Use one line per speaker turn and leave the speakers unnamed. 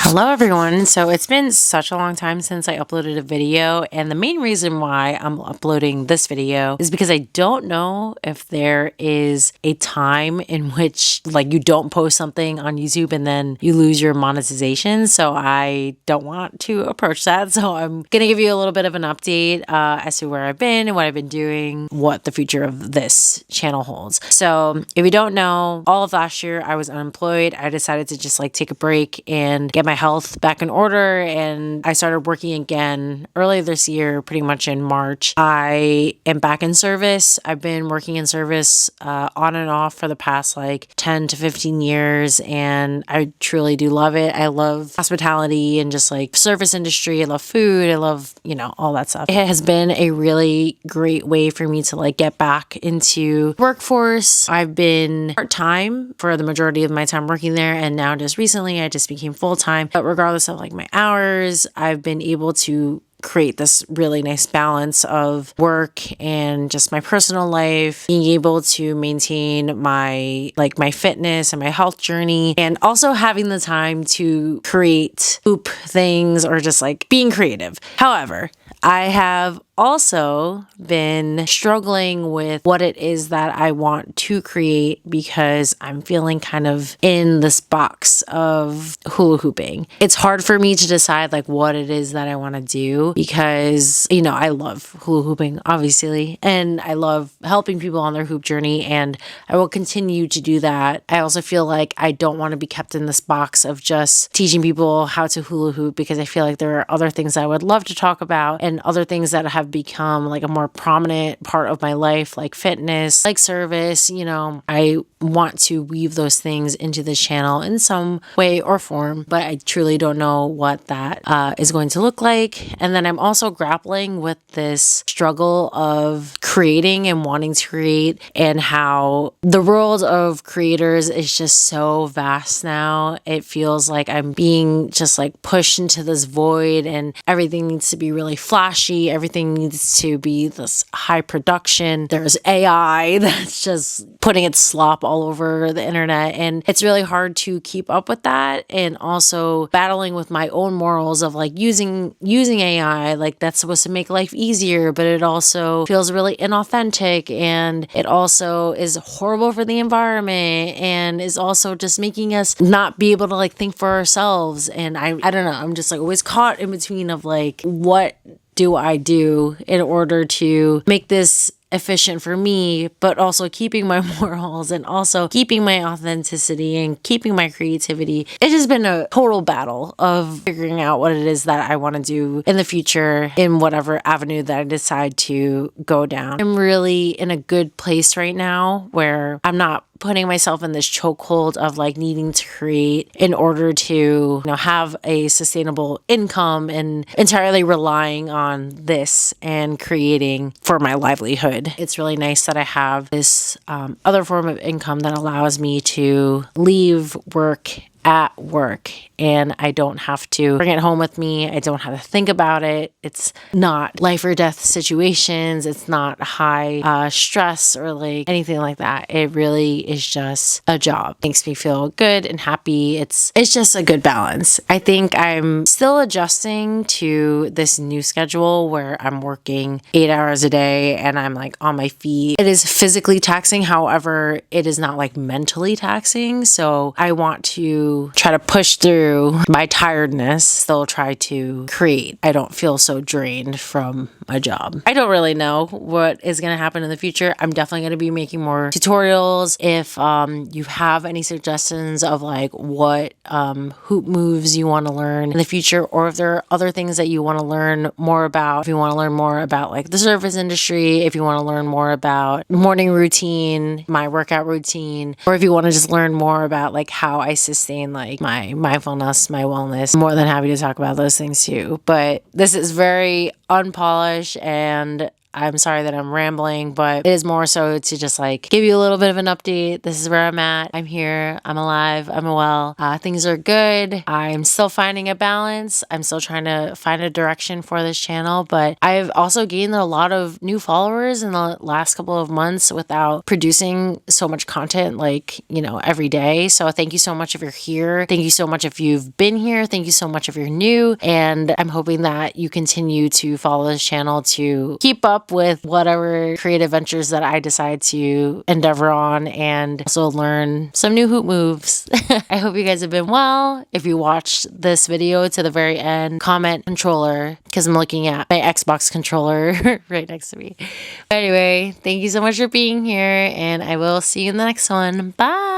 Hello everyone. So it's been such a long time since I uploaded a video, and the main reason why I'm uploading this video is because I don't know if there is a time in which like you don't post something on YouTube and then you lose your monetization. So I don't want to approach that. So I'm gonna give you a little bit of an update as to where I've been and what I've been doing, what the future of this channel holds. So if you don't know, all of last year I was unemployed. I decided to just like take a break and get my health back in order, and I started working again earlier this year, pretty much in March. I am back in service. I've been working in service on and off for the past like 10 to 15 years, and I truly do love it. I love hospitality and just like service industry. I love food. I love, all that stuff. It has been a really great way for me to like get back into workforce. I've been part-time for the majority of my time working there, and now just recently I just became full-time. But regardless of like my hours, I've been able to create this really nice balance of work and just my personal life, being able to maintain my fitness and my health journey, and also having the time to create hoop things or just like being creative. However, I have also been struggling with what it is that I want to create because I'm feeling kind of in this box of hula hooping. It's hard for me to decide like what it is that I want to do because, I love hula hooping, obviously, and I love helping people on their hoop journey, and I will continue to do that. I also feel like I don't want to be kept in this box of just teaching people how to hula hoop because I feel like there are other things I would love to talk about and other things that have become like a more prominent part of my life, like fitness, like service. I want to weave those things into the channel in some way or form, but I truly don't know what that is going to look like. And then I'm also grappling with this struggle of creating and wanting to create, and how the world of creators is just so vast now. It feels like I'm being just like pushed into this void, and everything needs to be really flashy. Everything needs to be this high production. There's AI that's just putting its slop all over the internet, and it's really hard to keep up with that, and also battling with my own morals of like using AI, like that's supposed to make life easier, but it also feels really inauthentic, and it also is horrible for the environment, and is also just making us not be able to like think for ourselves. And I don't know, I'm just like always caught in between of like, what do I do in order to make this efficient for me, but also keeping my morals and also keeping my authenticity and keeping my creativity. It's just been a total battle of figuring out what it is that I want to do in the future in whatever avenue that I decide to go down. I'm really in a good place right now where I'm not putting myself in this chokehold of like needing to create in order to have a sustainable income and entirely relying on this and creating for my livelihood. It's really nice that I have this other form of income that allows me to leave work at work, and I don't have to bring it home with me. I don't have to think about it. It's not life or death situations. It's not high stress or like anything like that. It really is just a job. Makes me feel good and happy. It's just a good balance. I think I'm still adjusting to this new schedule where I'm working 8 hours a day and I'm like on my feet. It is physically taxing. However, it is not like mentally taxing. So I want to try to push through my tiredness, still try to create. I don't feel so drained from my job. I don't really know what is going to happen in the future. I'm definitely going to be making more tutorials. If you have any suggestions of like what hoop moves you want to learn in the future, or if there are other things that you want to learn more about, if you want to learn more about like the service industry, if you want to learn more about morning routine, my workout routine, or if you want to just learn more about like how I sustain like my mindfulness, my wellness, I'm more than happy to talk about those things too. But this is very unpolished, and I'm sorry that I'm rambling, but it is more so to just like give you a little bit of an update. This is where I'm at. I'm here. I'm alive. I'm well. Things are good. I'm still finding a balance. I'm still trying to find a direction for this channel, but I've also gained a lot of new followers in the last couple of months without producing so much content like, every day. So thank you so much if you're here. Thank you so much if you've been here. Thank you so much if you're new. And I'm hoping that you continue to follow this channel to keep up with whatever creative ventures that I decide to endeavor on and also learn some new hoop moves. I hope you guys have been well. If you watched this video to the very end, comment controller because I'm looking at my Xbox controller right next to me. But anyway, thank you so much for being here and I will see you in the next one. Bye.